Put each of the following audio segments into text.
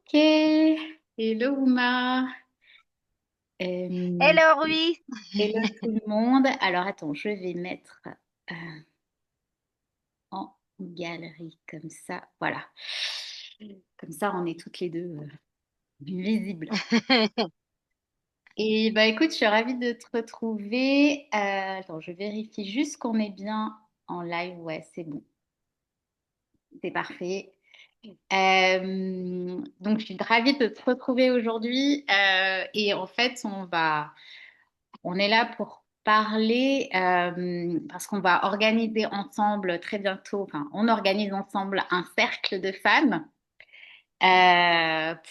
Ok, hello Uma. Euh, Alors oui, Hello tout le monde. Alors attends, je vais mettre euh, en galerie comme ça. Voilà. Comme ça, on est toutes les deux visibles. Et bah écoute, je suis ravie de te retrouver. Attends, je vérifie juste qu'on est bien en live. Ouais, c'est bon. C'est parfait. Donc, je suis ravie de te retrouver aujourd'hui. Et en fait, on est là pour parler parce qu'on va organiser ensemble très bientôt, enfin, on organise ensemble un cercle de femmes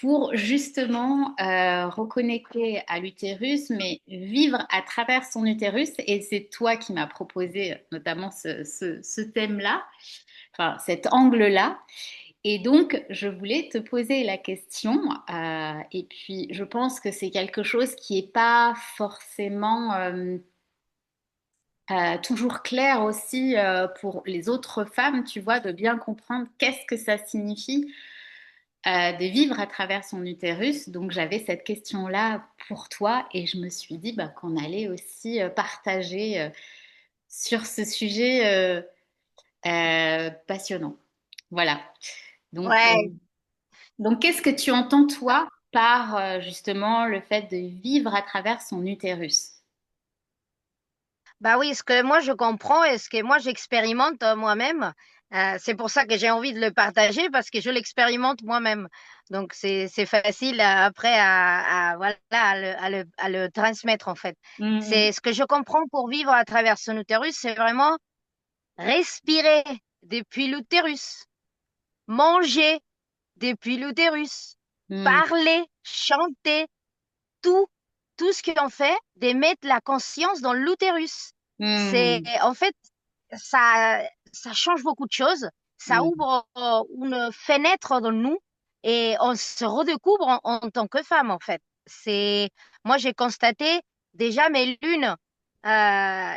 pour justement reconnecter à l'utérus, mais vivre à travers son utérus. Et c'est toi qui m'as proposé notamment ce thème-là, enfin cet angle-là. Et donc, je voulais te poser la question, et puis je pense que c'est quelque chose qui n'est pas forcément toujours clair aussi pour les autres femmes, tu vois, de bien comprendre qu'est-ce que ça signifie de vivre à travers son utérus. Donc, j'avais cette question-là pour toi et je me suis dit bah, qu'on allait aussi partager sur ce sujet passionnant. Voilà. Donc, ouais, donc, qu'est-ce que tu entends, toi, par justement le fait de vivre à travers son utérus? bah oui, ce que moi je comprends et ce que moi j'expérimente moi-même, c'est pour ça que j'ai envie de le partager parce que je l'expérimente moi-même. Donc c'est facile après voilà à le transmettre en fait. Mhm. C'est ce que je comprends pour vivre à travers son utérus, c'est vraiment respirer depuis l'utérus, manger depuis l'utérus, Mhm. parler, chanter, tout, tout ce qu'on fait, de mettre la conscience dans l'utérus. C'est, Mhm. en fait, ça change beaucoup de choses. Ça Mhm. ouvre une fenêtre dans nous et on se redécouvre en tant que femme, en fait. Moi, j'ai constaté déjà mes lunes.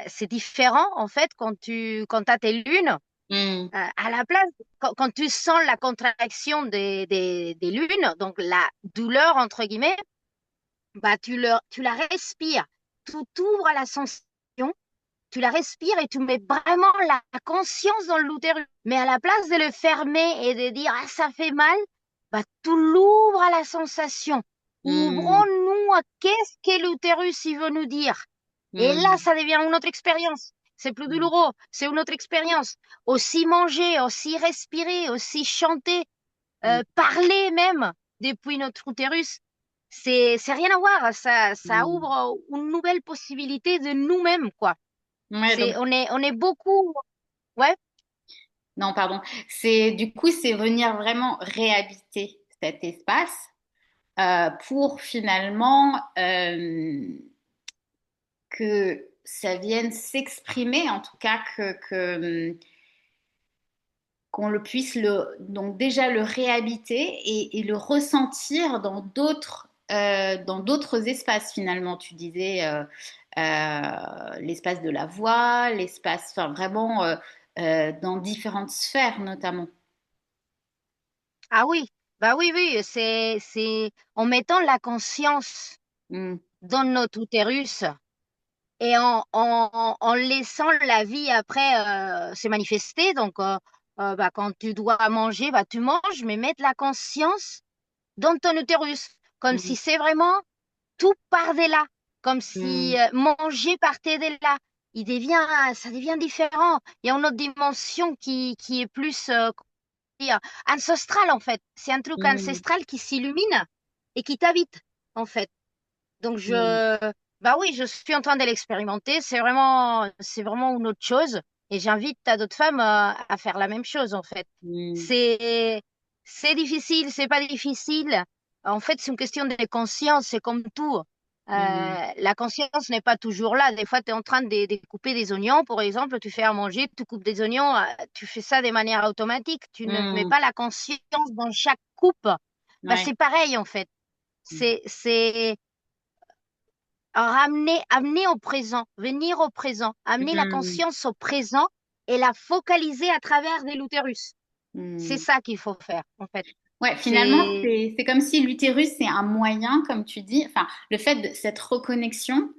C'est différent, en fait, quand as tes lunes. Mhm. À la place, quand tu sens la contraction des lunes, donc la douleur, entre guillemets, bah, tu la respires. Tu t'ouvres à la sensation, tu la respires et tu mets vraiment la conscience dans l'utérus. Mais à la place de le fermer et de dire, ah, ça fait mal, bah, tu l'ouvres à la sensation. Mhm. Ouvrons-nous à qu'est-ce que l'utérus il veut nous dire. Et là, Mhm. ça devient une autre expérience. C'est plus douloureux, c'est une autre expérience. Aussi manger, aussi respirer, aussi chanter, Mhm. parler même depuis notre utérus, c'est rien à voir. Ça Mhm. ouvre une nouvelle possibilité de nous-mêmes, quoi. Ouais, donc, On est beaucoup, ouais. non, pardon. C'est, du coup, c'est venir vraiment réhabiter cet espace pour finalement que ça vienne s'exprimer, en tout cas qu'on le puisse donc déjà le réhabiter et le ressentir dans d'autres espaces finalement. Tu disais l'espace de la voix, l'espace, enfin vraiment dans différentes sphères notamment. Ah oui, bah oui, oui, c'est en mettant la conscience Mm. dans notre utérus et en laissant la vie après se manifester. Donc, bah, quand tu dois manger, bah, tu manges, mais mettre la conscience dans ton utérus, comme si Mm. c'est vraiment tout part de là, comme si Mm. manger partait de là. Ça devient différent. Il y a une autre dimension qui est plus comment dire, ancestrale en fait. C'est un truc Mm. ancestral qui s'illumine et qui t'habite en fait. Donc Mm. bah oui, je suis en train de l'expérimenter. C'est vraiment une autre chose. Et j'invite à d'autres femmes à faire la même chose en fait. Mm. C'est, c'est difficile, c'est pas difficile. En fait, c'est une question de conscience. C'est comme tout. Mm. La conscience n'est pas toujours là. Des fois, tu es en train de couper des oignons, par exemple, tu fais à manger, tu coupes des oignons, tu fais ça de manière automatique. Tu ne mets Mm. pas la conscience dans chaque coupe. Bah, Ouais. c'est pareil en fait. Mm. C'est amener au présent, venir au présent, amener la Mm. conscience au présent et la focaliser à travers des l'utérus. C'est Mm. ça qu'il faut faire, en fait. Ouais, finalement, C'est, c'est comme si l'utérus, c'est un moyen, comme tu dis, enfin, le fait de cette reconnexion,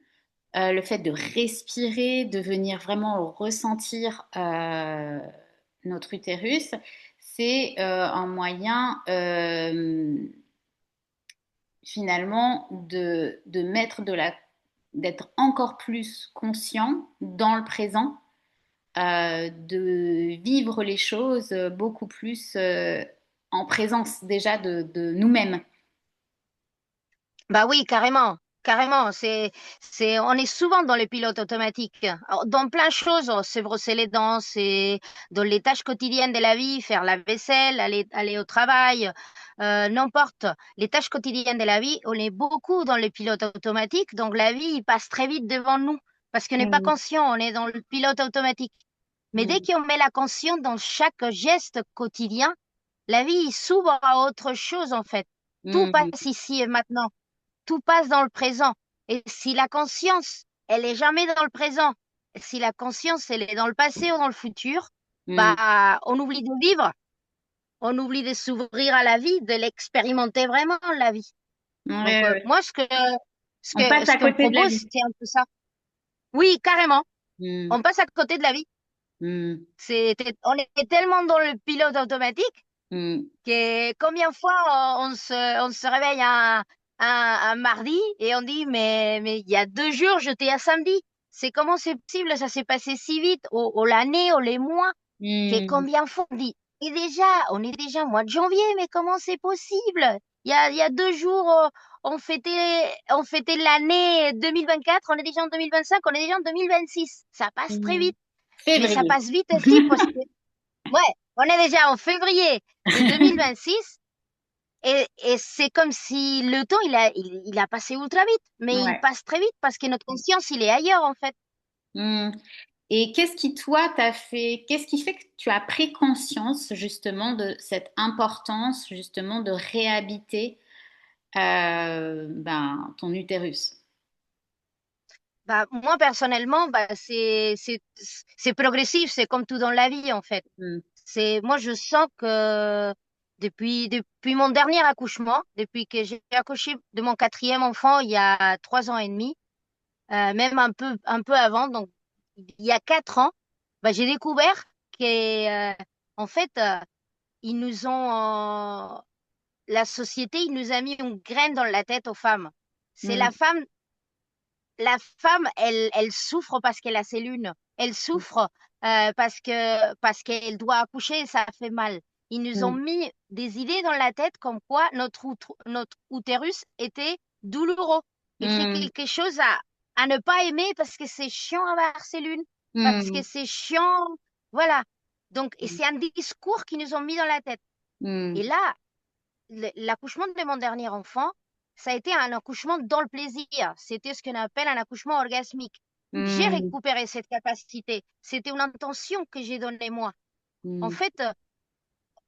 le fait de respirer, de venir vraiment ressentir notre utérus, c'est un moyen finalement de mettre d'être encore plus conscient dans le présent, de vivre les choses beaucoup plus en présence déjà de nous-mêmes. bah oui, carrément, carrément. On est souvent dans le pilote automatique. Alors, dans plein de choses, se brosser les dents, c'est dans les tâches quotidiennes de la vie, faire la vaisselle, aller au travail, n'importe. Les tâches quotidiennes de la vie, on est beaucoup dans le pilote automatique. Donc la vie, il passe très vite devant nous parce qu'on n'est pas Mm, conscient, on est dans le pilote automatique. Mais dès mm, qu'on met la conscience dans chaque geste quotidien, la vie il s'ouvre à autre chose en fait. Tout mm, passe ici et maintenant, tout passe dans le présent. Et si la conscience, elle est jamais dans le présent, si la conscience, elle est dans le passé ou dans le futur, mm. bah, on oublie de vivre, on oublie de s'ouvrir à la vie, de l'expérimenter vraiment, la vie. Ouais, Donc, ouais. moi, On passe ce à qu'on côté de la propose, vie. c'est un peu ça. Oui, carrément. Mm, On passe à côté de la vie. mm, On est tellement dans le pilote automatique mm, que combien de fois on se réveille un mardi et on dit mais il y a 2 jours j'étais à samedi. C'est comment c'est possible? Ça s'est passé si vite, au l'année, au les mois. Que mm, combien de fois on dit et déjà on est déjà au mois de janvier, mais comment c'est possible? Il y a 2 jours on fêtait l'année 2024, on est déjà en 2025, on est déjà en 2026. Ça passe très mm. vite, mais ça Février. passe vite aussi parce que ouais, on est déjà en février de 2026 et c'est comme si le temps, il a passé ultra vite, mais il Ouais. passe très vite parce que notre conscience, il est ailleurs, en fait. Mm. Et qu'est-ce qui, toi, t'a fait, qu'est-ce qui fait que tu as pris conscience justement de cette importance justement de réhabiter ben, ton utérus? Bah, moi, personnellement, bah, c'est progressif, c'est comme tout dans la vie, en fait. Mm, Moi, je sens que depuis mon dernier accouchement, depuis que j'ai accouché de mon quatrième enfant il y a 3 ans et demi, même un peu avant, donc il y a 4 ans, bah, j'ai découvert que, en fait, ils nous ont, la société, il nous a mis une graine dans la tête aux femmes. C'est mm, la femme, elle souffre parce qu'elle a ses lunes. Elle souffre parce qu'elle doit accoucher et ça fait mal. Ils nous ont mm, mis des idées dans la tête comme quoi notre utérus était douloureux. Et c'est mm, quelque chose à ne pas aimer parce que c'est chiant avoir ses lunes, parce que mm, c'est chiant. Voilà. Donc, et c'est un discours qu'ils nous ont mis dans la tête. Et mm, là, l'accouchement de mon dernier enfant, ça a été un accouchement dans le plaisir. C'était ce qu'on appelle un accouchement orgasmique. J'ai mm, récupéré cette capacité. C'était une intention que j'ai donnée moi. En fait,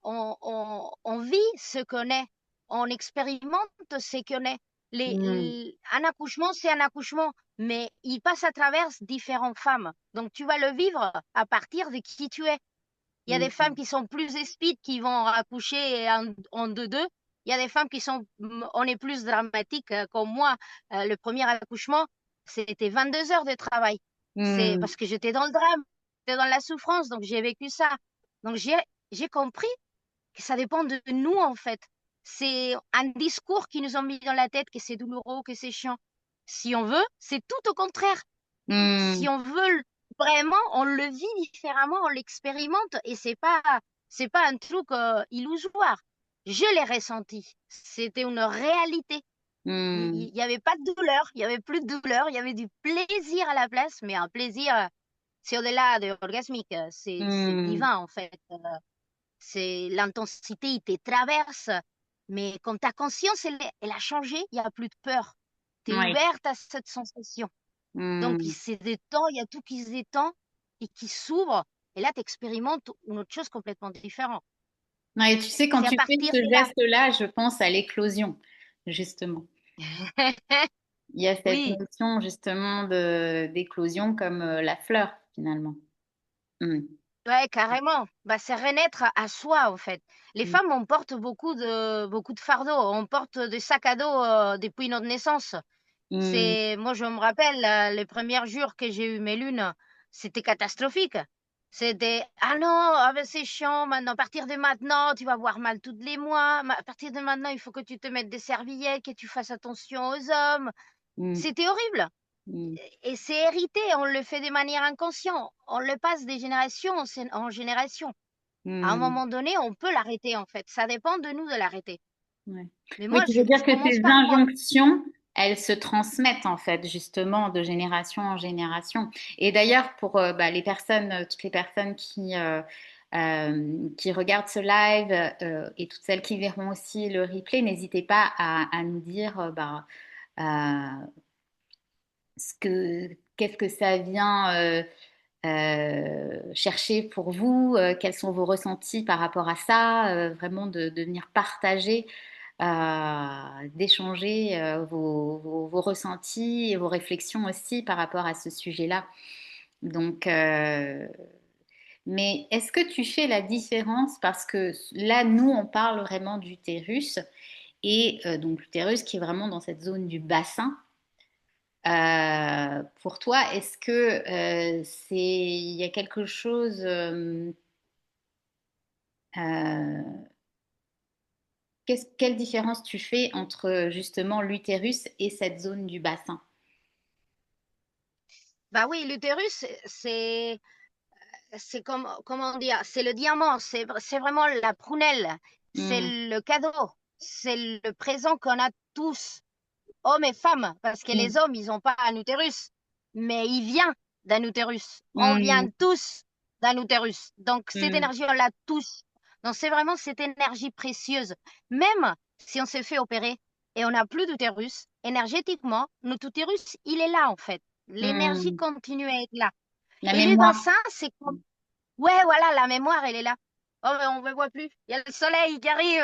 on vit ce qu'on est. On expérimente ce qu'on est. mm, Un accouchement, c'est un accouchement, mais il passe à travers différentes femmes. Donc, tu vas le vivre à partir de qui tu es. Il y a des femmes mm, qui sont plus speed, qui vont accoucher en deux-deux. Il y a des femmes on est plus dramatique, comme moi. Le premier accouchement, c'était 22 heures de travail. C'est mm, parce que j'étais dans le drame, j'étais dans la souffrance, donc j'ai vécu ça. Donc j'ai compris que ça dépend de nous, en fait. C'est un discours qui nous ont mis dans la tête que c'est douloureux, que c'est chiant. Si on veut, c'est tout au contraire. Si mm, on veut vraiment, on le vit différemment, on l'expérimente et c'est pas un truc illusoire. Je l'ai ressenti. C'était une réalité. mm, Il y avait pas de douleur, il y avait plus de douleur, il y avait du plaisir à la place, mais un plaisir, c'est au-delà de orgasmique, c'est mm, divin en fait. C'est l'intensité, il te traverse, mais quand ta conscience, elle a changé, il y a plus de peur. Tu es ouais, ouverte à cette sensation. Donc, il mm. se détend, il y a tout qui se détend et qui s'ouvre. Et là, tu expérimentes une autre chose complètement différente. Ouais, tu sais, quand C'est à tu fais partir ce de là. geste-là, je pense à l'éclosion, justement. Il y a cette Oui, notion justement de d'éclosion comme la fleur finalement. Mm. Ouais, carrément. Bah, c'est renaître à soi, en fait. Les Mm. femmes, on porte beaucoup de fardeaux. On porte des sacs à dos depuis notre naissance. Mm. Moi, je me rappelle, les premiers jours que j'ai eu mes lunes, c'était catastrophique. C'était, ah non, ah ben c'est chiant, maintenant, à partir de maintenant, tu vas avoir mal tous les mois. À partir de maintenant, il faut que tu te mettes des serviettes, que tu fasses attention aux hommes. Mm. C'était horrible. Mm. Et c'est hérité, on le fait de manière inconsciente. On le passe des générations en génération. À un Mm. moment donné, on peut l'arrêter, en fait. Ça dépend de nous de l'arrêter. Ouais. Mais Oui, moi, tu veux je dire que commence ces par moi. injonctions, elles se transmettent en fait justement de génération en génération. Et d'ailleurs, pour bah, les personnes, toutes les personnes qui regardent ce live et toutes celles qui verront aussi le replay, n'hésitez pas à nous dire bah, euh, qu'est-ce que ça vient chercher pour vous, quels sont vos ressentis par rapport à ça, vraiment de venir partager, d'échanger vos ressentis et vos réflexions aussi par rapport à ce sujet-là. Donc, mais est-ce que tu fais la différence parce que là, nous, on parle vraiment d'utérus et donc l'utérus qui est vraiment dans cette zone du bassin. Pour toi, est-ce que il y a quelque chose, euh, quelle différence tu fais entre justement l'utérus et cette zone du bassin? Bah oui, l'utérus, c'est comme, comment dire, c'est le diamant, c'est vraiment la prunelle, c'est Hmm, le cadeau, c'est le présent qu'on a tous, hommes et femmes, parce que hmm, les hommes, ils n'ont pas un utérus, mais il vient d'un utérus. On vient hmm, tous d'un utérus. Donc, cette hmm, énergie, on l'a tous. Donc, c'est vraiment cette énergie précieuse. Même si on s'est fait opérer et on n'a plus d'utérus, énergétiquement, notre utérus, il est là, en fait. L'énergie hmm. continue à être là. La Et le mémoire. bassin, c'est comme, ouais, voilà, la mémoire, elle est là. Oh, mais on ne me voit plus. Il y a le soleil qui arrive.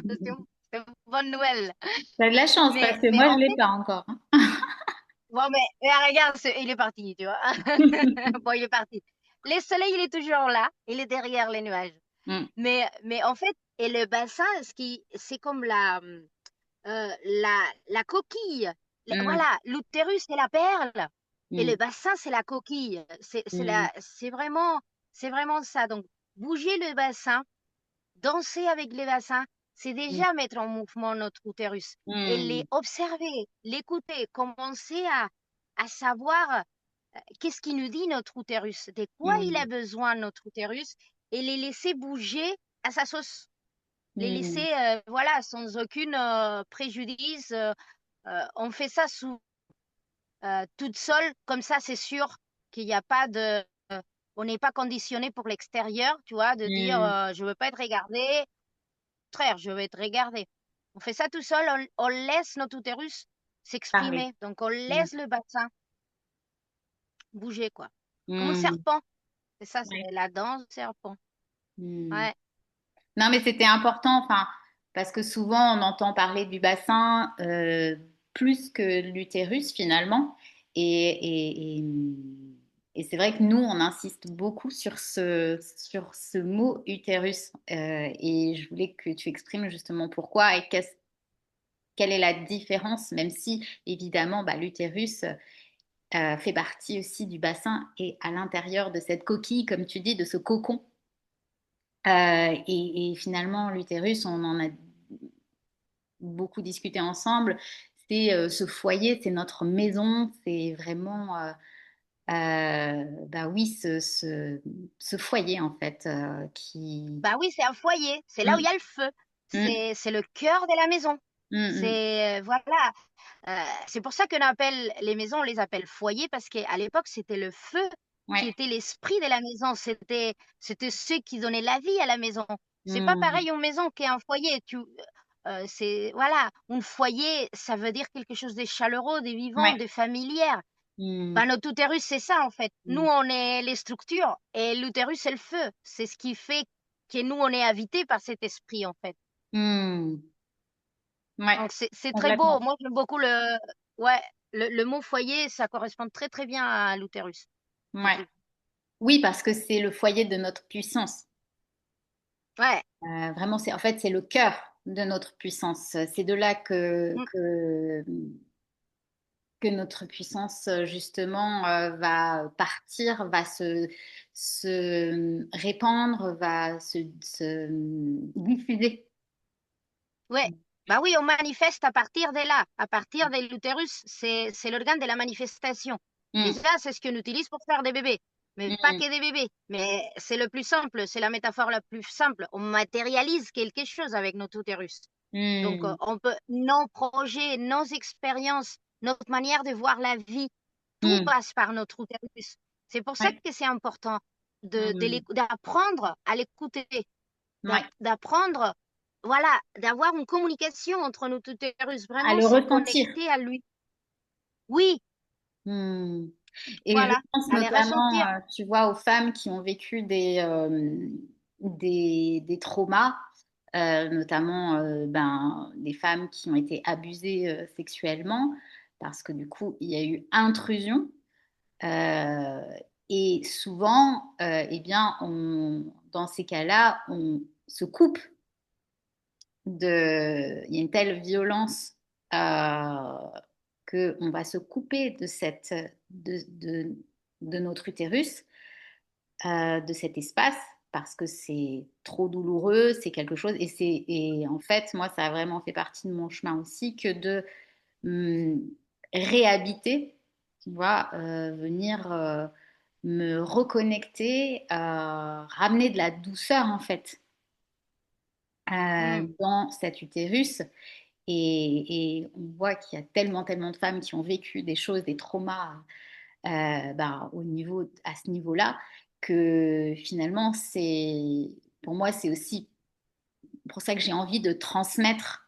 C'est c'est une bonne nouvelle. T'as de la chance parce que Mais moi, je en l'ai fait, pas encore. bon, mais regarde, il est parti, tu vois. Bon, il est parti. Le soleil, il est toujours là. Il est derrière les nuages. Hmm, Mais en fait, et le bassin, c'est comme la coquille. hmm, Voilà, l'utérus, c'est la perle. Et hmm, le bassin, c'est la coquille. hmm, C'est vraiment ça. Donc, bouger le bassin, danser avec le bassin, c'est hmm, déjà mettre en mouvement notre utérus. Et les hmm, observer, l'écouter, commencer à savoir qu'est-ce qui nous dit notre utérus, de quoi il a hmm, besoin notre utérus, et les laisser bouger à sa sauce. Les hmm, laisser, voilà, sans aucune préjudice. On fait ça toute seule, comme ça, c'est sûr qu'il n'y a pas de. On n'est pas conditionné pour l'extérieur, tu vois, de dire hmm. je veux pas être regardé. Au contraire, je veux être regardé. On fait ça tout seul, on laisse notre utérus Parler. s'exprimer. Donc, on Hmm, laisse le bassin bouger, quoi. Comme un hmm, serpent. C'est ça, ouais, c'est la danse du serpent. hmm. Ouais. Non, mais c'était important, enfin, parce que souvent on entend parler du bassin plus que l'utérus finalement. Et c'est vrai que nous, on insiste beaucoup sur ce mot utérus. Et je voulais que tu exprimes justement pourquoi et quelle est la différence, même si évidemment bah, l'utérus fait partie aussi du bassin et à l'intérieur de cette coquille, comme tu dis, de ce cocon. Et finalement, l'utérus, on en a beaucoup discuté ensemble. C'est ce foyer, c'est notre maison, c'est vraiment, bah oui, ce foyer en fait qui. Bah oui, c'est un foyer. C'est là où il y Mm, a le feu. mm, C'est le cœur de la maison. mm, Voilà. C'est pour ça qu'on appelle les maisons, on les appelle foyers parce qu'à l'époque, c'était le feu mm. qui Ouais. était l'esprit de la maison. C'était ceux qui donnaient la vie à la maison. C'est pas Mm, pareil une maison qu'un foyer. Voilà, un foyer, ça veut dire quelque chose de chaleureux, de vivant, ouais. de familière. Mm, Bah, notre utérus, c'est ça en fait. Nous, mm, on est les structures et l'utérus, c'est le feu. C'est ce qui fait que nous, on est habités par cet esprit en fait. mm. Ouais, Donc, c'est très beau. complètement. Moi, j'aime beaucoup ouais, le mot foyer, ça correspond très, très bien à l'utérus, je Ouais. trouve. Oui, parce que c'est le foyer de notre puissance. Ouais. Vraiment, c'est en fait c'est le cœur de notre puissance. C'est de là Mm. que notre puissance justement va partir, va se répandre, va se diffuser. Ouais. Bah oui, on manifeste à partir de là, à partir de l'utérus. C'est l'organe de la manifestation. Mm, Déjà, c'est ce qu'on utilise pour faire des bébés. Mais pas mm, que des bébés. Mais c'est le plus simple, c'est la métaphore la plus simple. On matérialise quelque chose avec notre utérus. Donc, mm, on peut, nos projets, nos expériences, notre manière de voir la vie, tout mm. passe par notre utérus. C'est pour ça Ouais, que c'est important mm, d'apprendre à l'écouter, ouais. d'apprendre, voilà, d'avoir une communication entre notre utérus, À vraiment le se ressentir. connecter à lui. Oui, Hmm. Et je voilà, pense à les notamment, ressentir. tu vois, aux femmes qui ont vécu des traumas, notamment ben, des femmes qui ont été abusées sexuellement, parce que du coup, il y a eu intrusion. Euh, et souvent, eh bien, dans ces cas-là, on se coupe il y a une telle violence euh, qu'on va se couper de notre utérus, de cet espace, parce que c'est trop douloureux, c'est quelque chose. Et en fait, moi, ça a vraiment fait partie de mon chemin aussi que de hum, réhabiter, tu vois, venir me reconnecter, ramener de la douceur, en fait, Hmm. dans cet utérus. Et on voit qu'il y a tellement, tellement de femmes qui ont vécu des choses, des traumas ben, à ce niveau-là, que finalement, pour moi, c'est aussi pour ça que j'ai envie de transmettre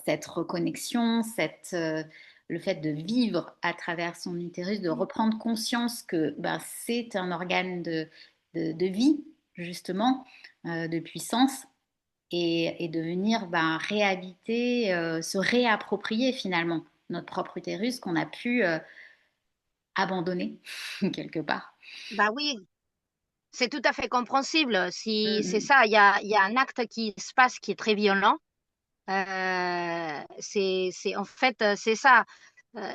cette reconnexion, le fait de vivre à travers son utérus, de reprendre conscience que ben, c'est un organe de vie, justement, de puissance, et de venir ben, réhabiter, se réapproprier finalement notre propre utérus qu'on a pu abandonner quelque part. Bah oui, c'est tout à fait compréhensible. Si c'est Mm, ça, il y a un acte qui se passe qui est très violent. En fait, c'est ça.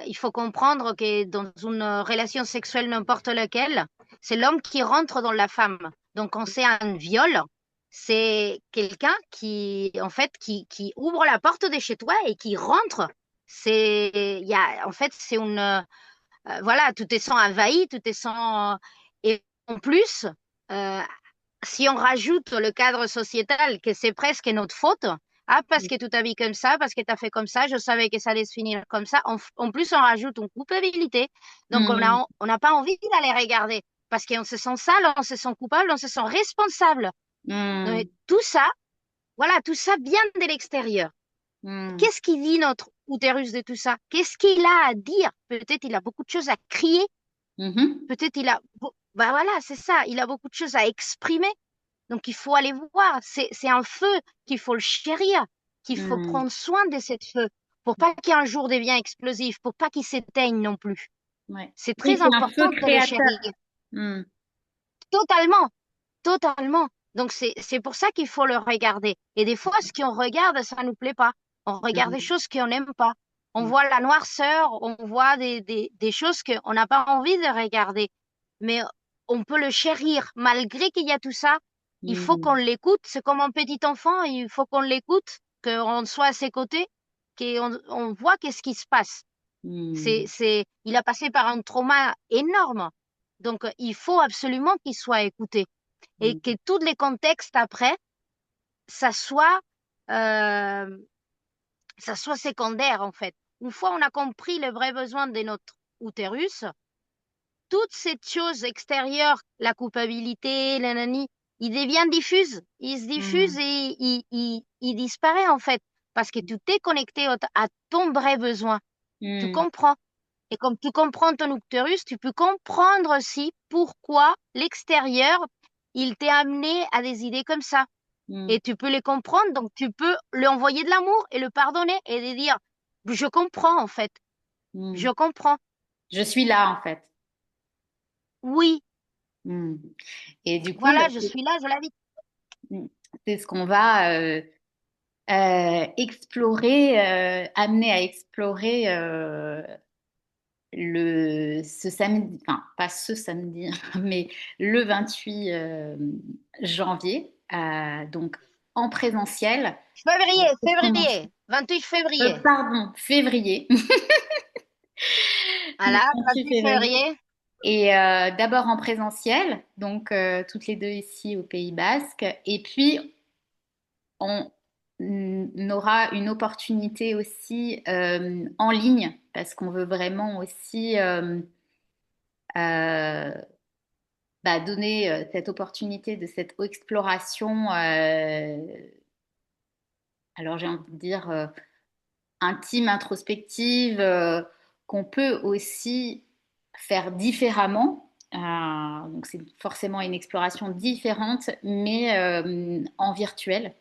Il faut comprendre que dans une relation sexuelle n'importe laquelle, c'est l'homme qui rentre dans la femme. Donc, quand c'est un viol, c'est quelqu'un qui, en fait, qui ouvre la porte de chez toi et qui rentre. En fait, c'est voilà, tout est sans envahi, tout est sans, et en plus, euh, si on rajoute le cadre sociétal, que c'est presque notre faute, ah, parce mm, que tu t'habilles comme ça, parce que tu as fait comme ça, je savais que ça allait se finir comme ça. En plus, on rajoute une culpabilité. Donc, mm, on n'a pas envie d'aller regarder parce qu'on se sent sale, on se sent coupable, on se sent responsable. Donc, mm, tout ça, voilà, tout ça vient de l'extérieur. mm, Qu'est-ce qui dit notre utérus de tout ça? Qu'est-ce qu'il a à dire? Peut-être il a beaucoup de choses à crier. mhm, Peut-être bah voilà, c'est ça. Il a beaucoup de choses à exprimer. Donc, il faut aller voir. C'est un feu qu'il faut le chérir, qu'il faut mm. prendre soin de cette feu pour pas qu'un jour devienne explosif, pour pas qu'il s'éteigne non plus. Ouais. C'est Oui, très c'est un feu important de le créateur. chérir. Mm, Totalement, totalement. Donc, c'est pour ça qu'il faut le regarder. Et des fois, ce qu'on regarde, ça nous plaît pas. On regarde des mm, choses qu'on n'aime pas. On mm, voit la noirceur, on voit des choses qu'on n'a pas envie de regarder. Mais on peut le chérir. Malgré qu'il y a tout ça, il faut qu'on mm, l'écoute. C'est comme un petit enfant, il faut qu'on l'écoute, qu'on soit à ses côtés, on voit qu'est-ce qui se passe. mm, Il a passé par un trauma énorme. Donc, il faut absolument qu'il soit écouté et mm, que tous les contextes après, ça soit, euh, ça soit secondaire en fait. Une fois on a compris le vrai besoin de notre utérus, toute cette chose extérieure, la culpabilité, la nani, il devient diffuse. Il se diffuse mm, et il disparaît en fait parce que tu t'es connecté à ton vrai besoin. Tu mm, comprends. Et comme tu comprends ton utérus, tu peux comprendre aussi pourquoi l'extérieur, il t'est amené à des idées comme ça. mm, Et tu peux les comprendre, donc tu peux lui envoyer de l'amour et le pardonner et lui dire, je comprends en fait, je mm. comprends. Je suis là en fait. Oui, Mm. Et du coup, Voilà, je suis là, je l'habite. c'est ce qu'on va explorer, amener à explorer ce samedi, enfin pas ce samedi, mais le 28 janvier, donc en présentiel. Février, Pour commencer. février, 28 février. Pardon, février. Le Voilà, 28 28 février. février. Et d'abord en présentiel, donc toutes les deux ici au Pays Basque. Et puis, on aura une opportunité aussi en ligne, parce qu'on veut vraiment aussi euh, donner cette opportunité de cette exploration, alors j'ai envie de dire intime, introspective, qu'on peut aussi faire différemment. Donc c'est forcément une exploration différente, mais en virtuel,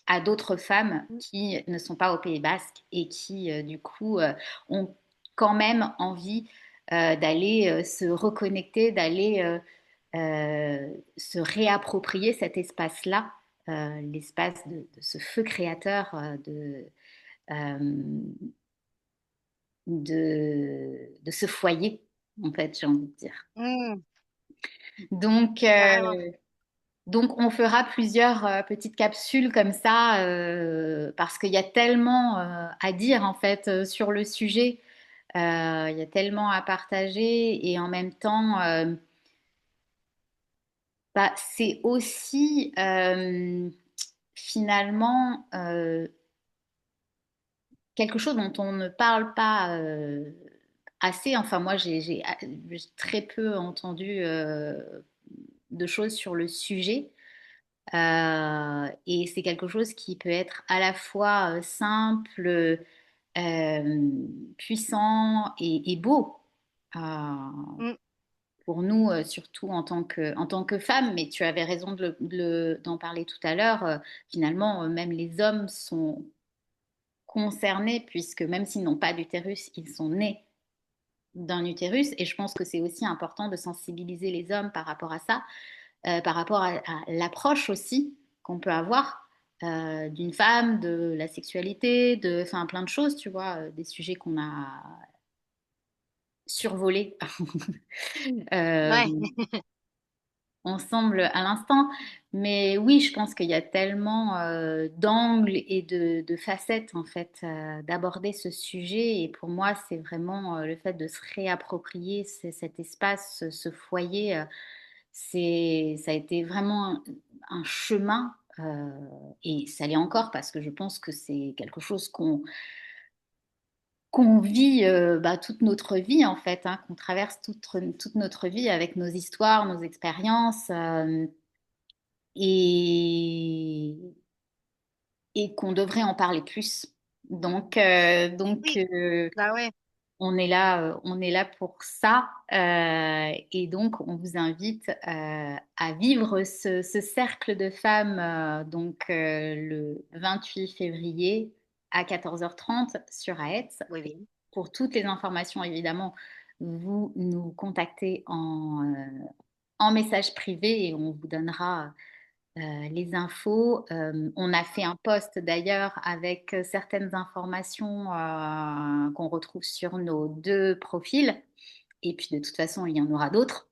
à d'autres femmes qui ne sont pas au Pays Basque et qui, du coup, ont quand même envie d'aller se reconnecter, d'aller se réapproprier cet espace-là, l'espace de ce feu créateur, euh, de ce foyer, en fait, j'ai envie de dire. Hmm, Donc, carrément. donc on fera plusieurs petites capsules comme ça, parce qu'il y a tellement à dire, en fait, sur le sujet. Il y a tellement à partager et en même temps, c'est aussi finalement quelque chose dont on ne parle pas assez. Enfin, moi, j'ai très peu entendu de choses sur le sujet. Et c'est quelque chose qui peut être à la fois simple, puissant et beau. Hmm, Pour nous, surtout en tant que femmes, mais tu avais raison d'en parler tout à l'heure, finalement, même les hommes sont concernés, puisque même s'ils n'ont pas d'utérus, ils sont nés d'un utérus. Et je pense que c'est aussi important de sensibiliser les hommes par rapport à ça, par rapport à l'approche aussi qu'on peut avoir d'une femme, de la sexualité, enfin plein de choses, tu vois, des sujets qu'on a survolés euh, ouais. ensemble à l'instant. Mais oui, je pense qu'il y a tellement d'angles et de facettes en fait d'aborder ce sujet. Et pour moi, c'est vraiment le fait de se réapproprier cet espace, ce foyer. Ça a été vraiment un chemin. Et ça l'est encore parce que je pense que c'est quelque chose qu'on vit toute notre vie en fait, hein, qu'on traverse toute notre vie avec nos histoires, nos expériences. Et, et qu'on devrait en parler plus. Donc, Oui, bah ouais. on est là pour ça. Et donc, on vous invite à vivre ce cercle de femmes le 28 février à 14h30 sur AETS. Oui, Et oui. pour toutes les informations, évidemment, vous nous contactez en message privé et on vous donnera les infos. On a fait un post d'ailleurs avec certaines informations qu'on retrouve sur nos deux profils. Et puis de toute façon, il y en aura d'autres.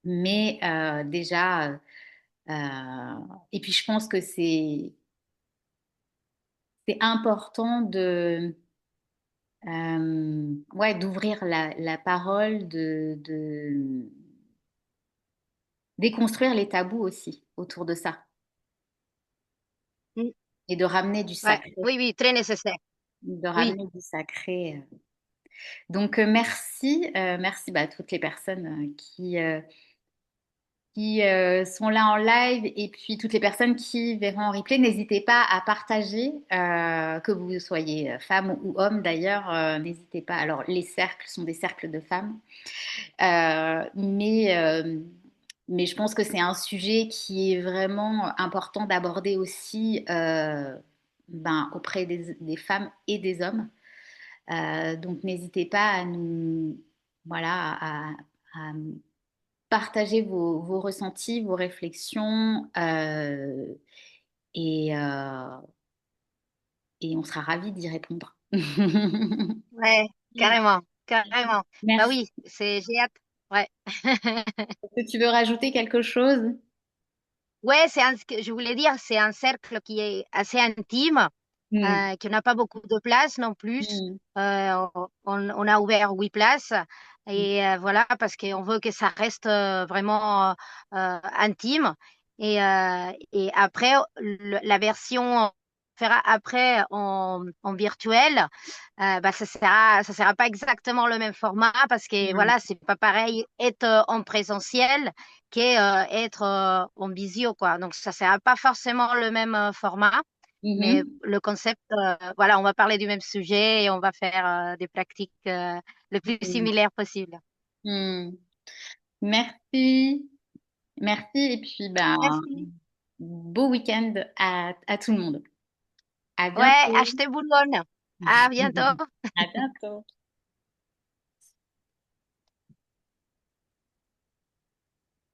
Mais déjà, et puis je pense que c'est important ouais, d'ouvrir la parole, déconstruire les tabous aussi autour de ça Hmm, et de ramener du ouais. sacré, Oui, oui, très nécessaire. de Oui, ramener du sacré. Donc, merci, merci à toutes les personnes qui sont là en live et puis toutes les personnes qui verront en replay. N'hésitez pas à partager, que vous soyez femme ou homme d'ailleurs, n'hésitez pas. Alors, les cercles sont des cercles de femmes, euh, mais, euh, mais je pense que c'est un sujet qui est vraiment important d'aborder aussi auprès des femmes et des hommes. Donc n'hésitez pas à nous, voilà, à partager vos ressentis, vos réflexions et, euh, et on sera ravis d'y répondre. Ouais, carrément, carrément. Bah Merci. oui, j'ai hâte. Ouais. Est-ce que tu veux rajouter quelque chose? Ouais, ce que je voulais dire, c'est un cercle qui est assez intime, Hmm, qui n'a pas beaucoup de place non plus. hmm, On a ouvert 8 places et voilà, parce qu'on veut que ça reste vraiment intime. Et après, la version fera après en virtuel, bah, ça sera pas exactement le même format parce que hmm, voilà, c'est pas pareil être en présentiel qu'être en visio, quoi. Donc, ça sera pas forcément le même format, mais mhm, le concept, voilà, on va parler du même sujet et on va faire des pratiques le plus hmm, similaires possible. hmm. Merci. Merci. Et puis, ben, Merci. beau week-end à tout le monde. À Ouais, bientôt. achetez bouillonne. À bientôt. À bientôt.